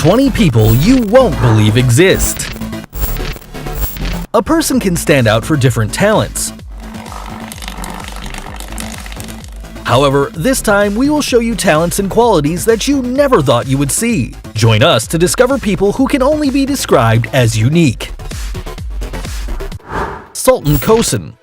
20 people you won't believe exist. A person can stand out for different talents. However, this time we will show you talents and qualities that you never thought you would see. Join us to discover people who can only be described as unique. Sultan Kosin.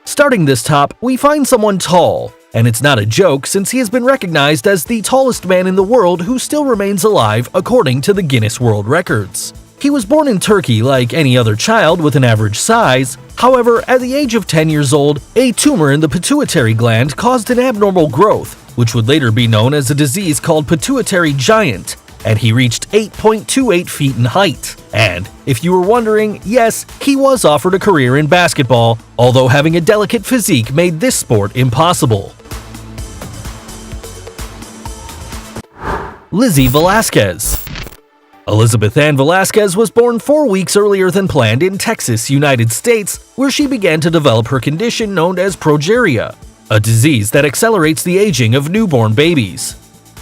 Starting this top, we find someone tall. And it's not a joke since he has been recognized as the tallest man in the world who still remains alive according to the Guinness World Records. He was born in Turkey like any other child with an average size. However, at the age of 10 years old, a tumor in the pituitary gland caused an abnormal growth, which would later be known as a disease called pituitary giant, and he reached 8.28 feet in height. And if you were wondering, yes, he was offered a career in basketball, although having a delicate physique made this sport impossible. Lizzie Velasquez. Elizabeth Ann Velasquez was born 4 weeks earlier than planned in Texas, United States, where she began to develop her condition known as progeria, a disease that accelerates the aging of newborn babies.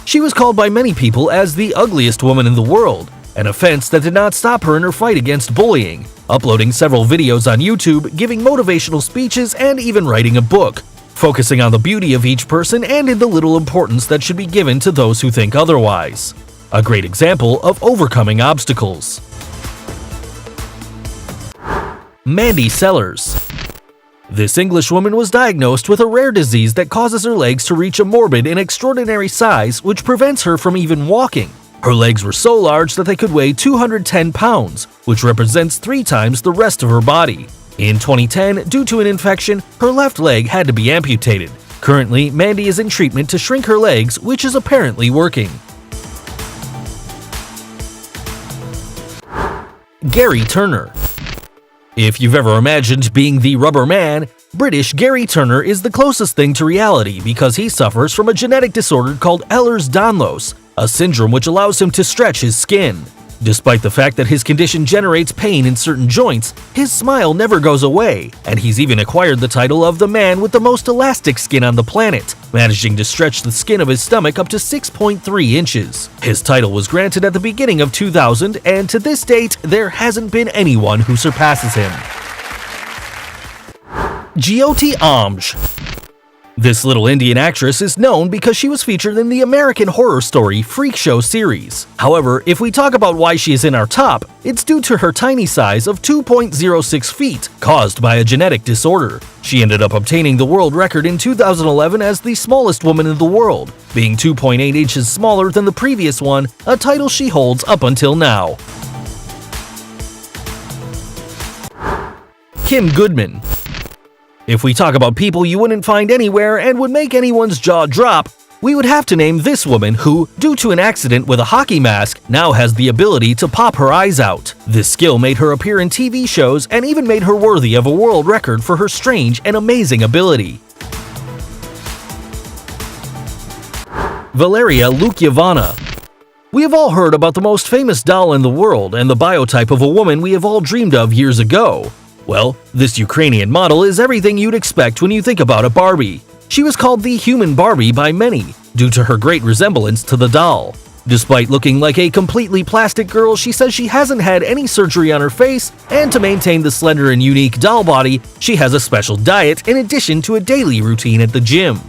She was called by many people as the ugliest woman in the world, an offense that did not stop her in her fight against bullying, uploading several videos on YouTube, giving motivational speeches, and even writing a book, focusing on the beauty of each person and in the little importance that should be given to those who think otherwise. A great example of overcoming obstacles. Mandy Sellers. This Englishwoman was diagnosed with a rare disease that causes her legs to reach a morbid and extraordinary size which prevents her from even walking. Her legs were so large that they could weigh 210 pounds, which represents 3 times the rest of her body. In 2010, due to an infection, her left leg had to be amputated. Currently, Mandy is in treatment to shrink her legs, which is apparently working. Gary Turner. If you've ever imagined being the rubber man, British Gary Turner is the closest thing to reality because he suffers from a genetic disorder called Ehlers-Danlos, a syndrome which allows him to stretch his skin. Despite the fact that his condition generates pain in certain joints, his smile never goes away, and he's even acquired the title of the man with the most elastic skin on the planet, managing to stretch the skin of his stomach up to 6.3 inches. His title was granted at the beginning of 2000, and to this date, there hasn't been anyone who surpasses him. Jyoti Amj. This little Indian actress is known because she was featured in the American horror story Freak Show series. However, if we talk about why she is in our top, it's due to her tiny size of 2.06 feet, caused by a genetic disorder. She ended up obtaining the world record in 2011 as the smallest woman in the world, being 2.8 inches smaller than the previous one, a title she holds up until now. Kim Goodman. If we talk about people you wouldn't find anywhere and would make anyone's jaw drop, we would have to name this woman who, due to an accident with a hockey mask, now has the ability to pop her eyes out. This skill made her appear in TV shows and even made her worthy of a world record for her strange and amazing ability. Valeria Lukyanova. We have all heard about the most famous doll in the world and the biotype of a woman we have all dreamed of years ago. Well, this Ukrainian model is everything you'd expect when you think about a Barbie. She was called the human Barbie by many, due to her great resemblance to the doll. Despite looking like a completely plastic girl, she says she hasn't had any surgery on her face, and to maintain the slender and unique doll body, she has a special diet in addition to a daily routine at the gym.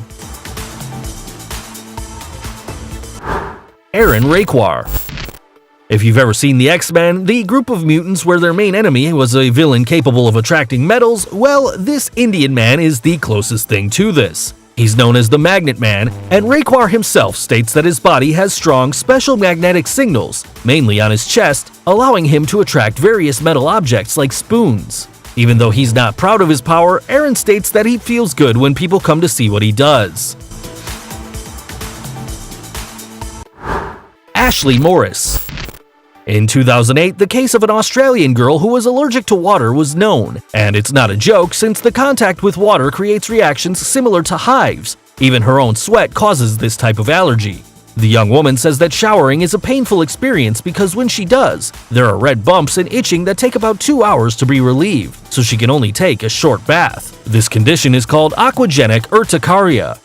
Arun Raikwar. If you've ever seen the X-Men, the group of mutants where their main enemy was a villain capable of attracting metals, well, this Indian man is the closest thing to this. He's known as the Magnet Man, and Raikwar himself states that his body has strong special magnetic signals, mainly on his chest, allowing him to attract various metal objects like spoons. Even though he's not proud of his power, Arun states that he feels good when people come to see what he does. Ashleigh Morris. In 2008, the case of an Australian girl who was allergic to water was known, and it's not a joke since the contact with water creates reactions similar to hives. Even her own sweat causes this type of allergy. The young woman says that showering is a painful experience because when she does, there are red bumps and itching that take about 2 hours to be relieved, so she can only take a short bath. This condition is called aquagenic urticaria.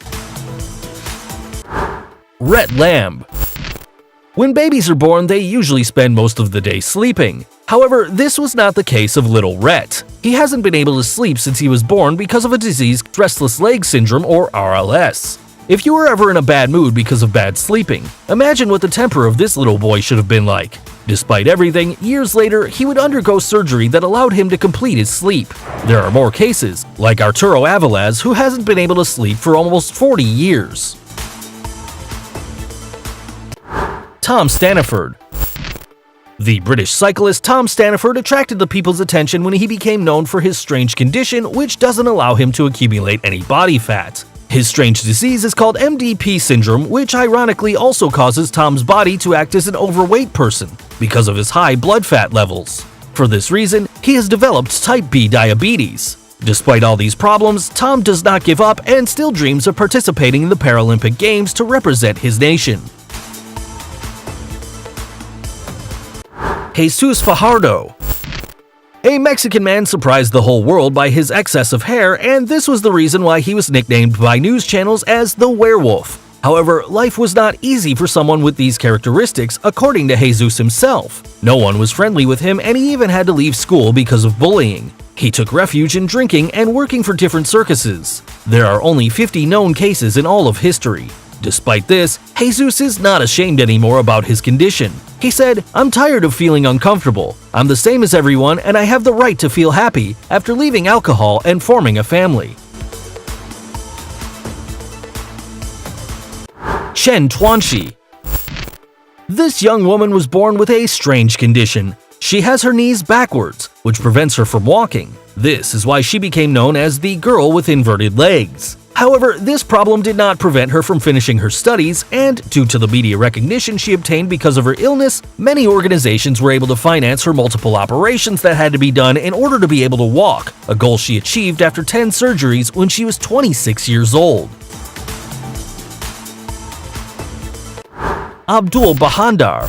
Rhett Lamb. When babies are born, they usually spend most of the day sleeping. However, this was not the case of little Rhett. He hasn't been able to sleep since he was born because of a disease, restless leg syndrome or RLS. If you were ever in a bad mood because of bad sleeping, imagine what the temper of this little boy should have been like. Despite everything, years later, he would undergo surgery that allowed him to complete his sleep. There are more cases, like Arturo Avilaz, who hasn't been able to sleep for almost 40 years. Tom Staniford. The British cyclist Tom Staniford attracted the people's attention when he became known for his strange condition, which doesn't allow him to accumulate any body fat. His strange disease is called MDP syndrome, which ironically also causes Tom's body to act as an overweight person because of his high blood fat levels. For this reason, he has developed type B diabetes. Despite all these problems, Tom does not give up and still dreams of participating in the Paralympic Games to represent his nation. Jesus Fajardo. A Mexican man surprised the whole world by his excess of hair, and this was the reason why he was nicknamed by news channels as the werewolf. However, life was not easy for someone with these characteristics, according to Jesus himself. No one was friendly with him, and he even had to leave school because of bullying. He took refuge in drinking and working for different circuses. There are only 50 known cases in all of history. Despite this, Jesus is not ashamed anymore about his condition. He said, "I'm tired of feeling uncomfortable. I'm the same as everyone and I have the right to feel happy after leaving alcohol and forming a family." Chen Tuanzhi. This young woman was born with a strange condition. She has her knees backwards, which prevents her from walking. This is why she became known as the girl with inverted legs. However, this problem did not prevent her from finishing her studies, and due to the media recognition she obtained because of her illness, many organizations were able to finance her multiple operations that had to be done in order to be able to walk, a goal she achieved after 10 surgeries when she was 26 years old. Abul Bajandar.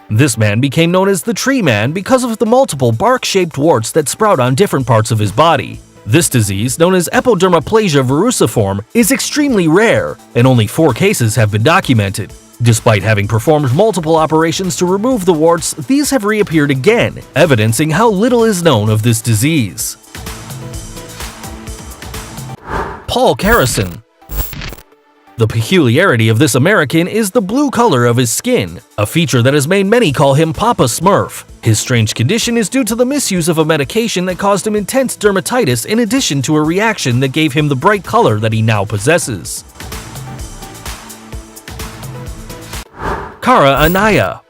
This man became known as the Tree Man because of the multiple bark-shaped warts that sprout on different parts of his body. This disease, known as epidermoplasia verruciform, is extremely rare, and only 4 cases have been documented. Despite having performed multiple operations to remove the warts, these have reappeared again, evidencing how little is known of this disease. Paul Karason. The peculiarity of this American is the blue color of his skin, a feature that has made many call him Papa Smurf. His strange condition is due to the misuse of a medication that caused him intense dermatitis in addition to a reaction that gave him the bright color that he now possesses. Cara Anaya.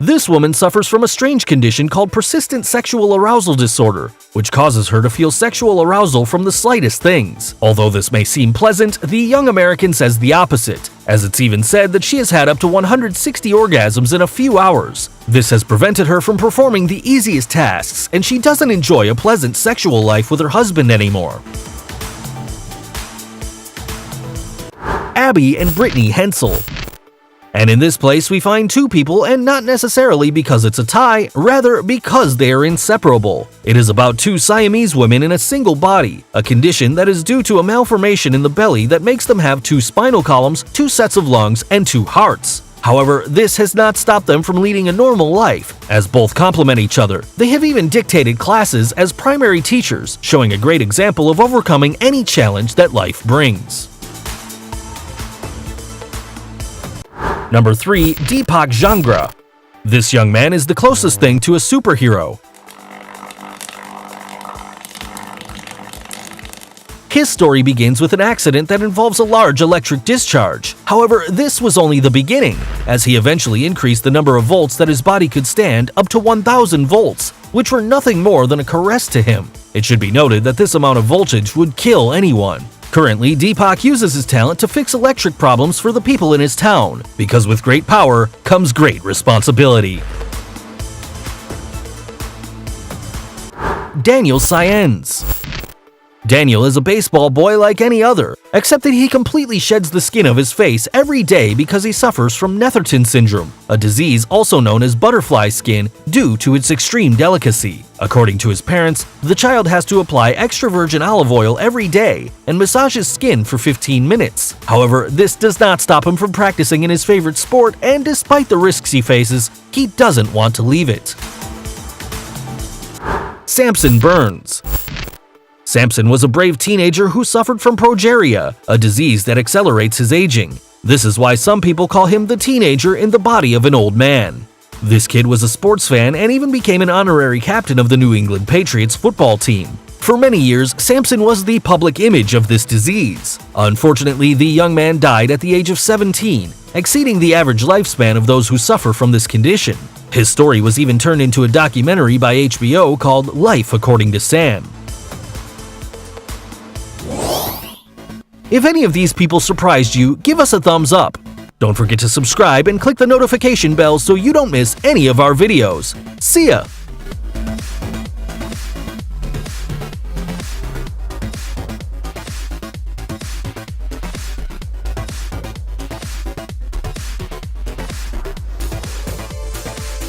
This woman suffers from a strange condition called persistent sexual arousal disorder, which causes her to feel sexual arousal from the slightest things. Although this may seem pleasant, the young American says the opposite, as it's even said that she has had up to 160 orgasms in a few hours. This has prevented her from performing the easiest tasks, and she doesn't enjoy a pleasant sexual life with her husband anymore. Abby and Brittany Hensel. And in this place we find 2 people, and not necessarily because it's a tie, rather because they are inseparable. It is about 2 Siamese women in a single body, a condition that is due to a malformation in the belly that makes them have 2 spinal columns, 2 sets of lungs, and 2 hearts. However, this has not stopped them from leading a normal life, as both complement each other. They have even dictated classes as primary teachers, showing a great example of overcoming any challenge that life brings. Number 3. Deepak Jangra. This young man is the closest thing to a superhero. His story begins with an accident that involves a large electric discharge. However, this was only the beginning, as he eventually increased the number of volts that his body could stand up to 1,000 volts, which were nothing more than a caress to him. It should be noted that this amount of voltage would kill anyone. Currently, Deepak uses his talent to fix electric problems for the people in his town, because with great power comes great responsibility. Daniel Saenz. Daniel is a baseball boy like any other, except that he completely sheds the skin of his face every day because he suffers from Netherton syndrome, a disease also known as butterfly skin due to its extreme delicacy. According to his parents, the child has to apply extra virgin olive oil every day and massage his skin for 15 minutes. However, this does not stop him from practicing in his favorite sport, and despite the risks he faces, he doesn't want to leave it. Sampson Berns Sampson was a brave teenager who suffered from progeria, a disease that accelerates his aging. This is why some people call him the teenager in the body of an old man. This kid was a sports fan and even became an honorary captain of the New England Patriots football team. For many years, Sampson was the public image of this disease. Unfortunately, the young man died at the age of 17, exceeding the average lifespan of those who suffer from this condition. His story was even turned into a documentary by HBO called Life According to Sam. If any of these people surprised you, give us a thumbs up. Don't forget to subscribe and click the notification bell so you don't miss any of our videos. See ya!